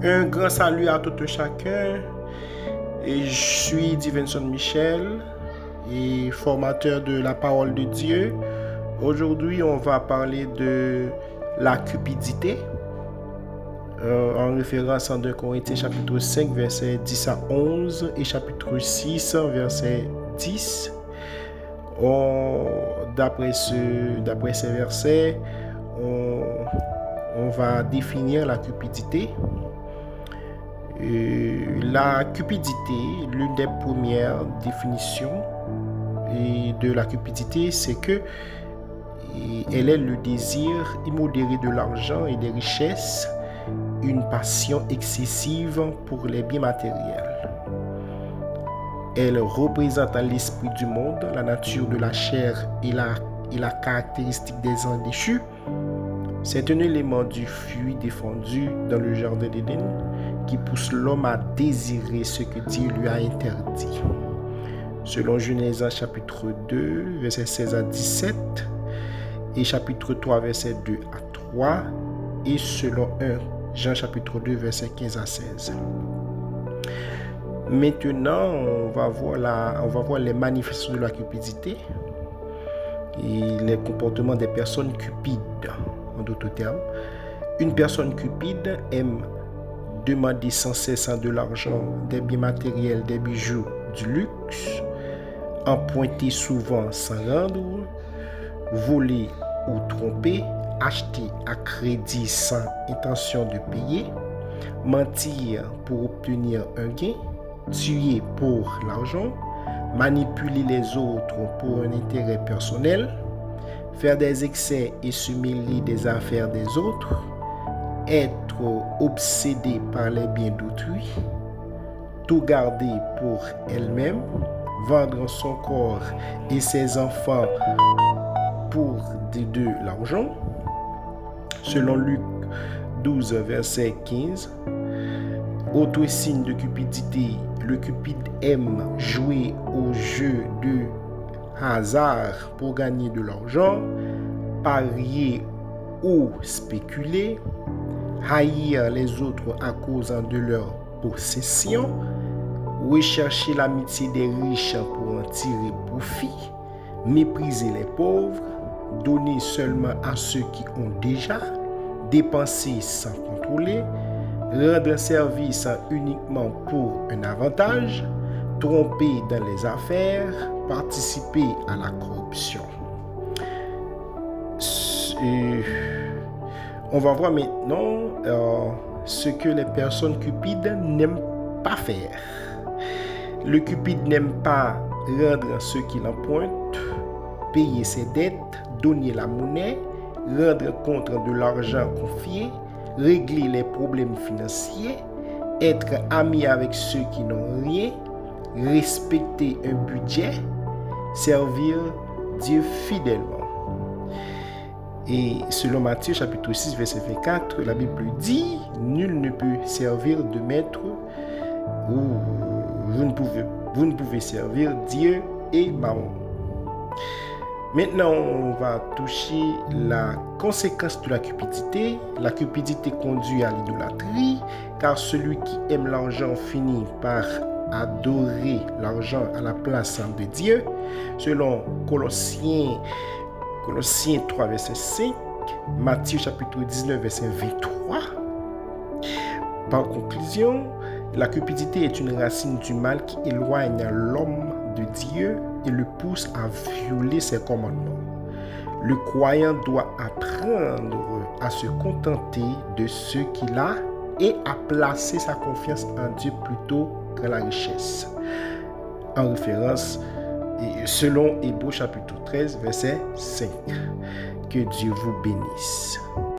Un grand salut à tout un chacun. Et je suis Divinson Michel et formateur de la parole de Dieu. Aujourd'hui, on va parler de la cupidité en référence en 2 Corinthiens chapitre 5 verset 10 à 11 et chapitre 6 verset 10. D'après ces versets, on va définir la cupidité. La cupidité, l'une des premières définitions de la cupidité, c'est que elle est le désir immodéré de l'argent et des richesses, une passion excessive pour les biens matériels. Elle représente l'esprit du monde, la nature de la chair et la caractéristique des ans déchus. C'est un élément du fruit défendu dans le jardin d'Éden qui pousse l'homme à désirer ce que Dieu lui a interdit. Selon Genèse chapitre 2, verset 16 à 17 et chapitre 3, verset 2 à 3 et selon 1 Jean chapitre 2, verset 15 à 16. Maintenant, on va voir les manifestations de la cupidité et les comportements des personnes cupides. En d'autres termes, une personne cupide aime demander sans cesse de l'argent, des biens matériels, des bijoux, du luxe, emprunter souvent sans rendre, voler ou tromper, acheter à crédit sans intention de payer, mentir pour obtenir un gain, tuer pour l'argent, manipuler les autres pour un intérêt personnel, faire des excès et se mêler des affaires des autres, être obsédé par les biens d'autrui, tout garder pour elle-même, vendre son corps et ses enfants pour de l'argent. Selon Luc 12, verset 15, autre signe de cupidité, le cupide aime jouer au jeu de hasard pour gagner de l'argent, parier ou spéculer, haïr les autres à cause de leur possession, rechercher l'amitié des riches pour en tirer profit, mépriser les pauvres, donner seulement à ceux qui ont déjà, dépenser sans contrôler, rendre service uniquement pour un avantage, tromper dans les affaires, participer à la corruption. On va voir maintenant ce que les personnes cupides n'aiment pas faire. Le cupide n'aime pas rendre ce qu'il emprunte, payer ses dettes, donner la monnaie, rendre compte de l'argent confié, régler les problèmes financiers, être ami avec ceux qui n'ont rien, respecter un budget, servir Dieu fidèlement. Et selon Matthieu chapitre 6 verset 24, la Bible dit: nul ne peut servir de maître, ou vous ne pouvez servir Dieu et Mammon. Maintenant, on va toucher la conséquence de la cupidité. La cupidité conduit à l'idolâtrie, car celui qui aime l'argent finit par adorer l'argent à la place de Dieu. Selon Colossiens 3, verset 5, Matthieu chapitre 19, verset 23. Par conclusion, la cupidité est une racine du mal qui éloigne l'homme de Dieu et le pousse à violer ses commandements. Le croyant doit apprendre à se contenter de ce qu'il a et à placer sa confiance en Dieu plutôt que la richesse. En référence, selon Hébreux chapitre 13, verset 5. Que Dieu vous bénisse.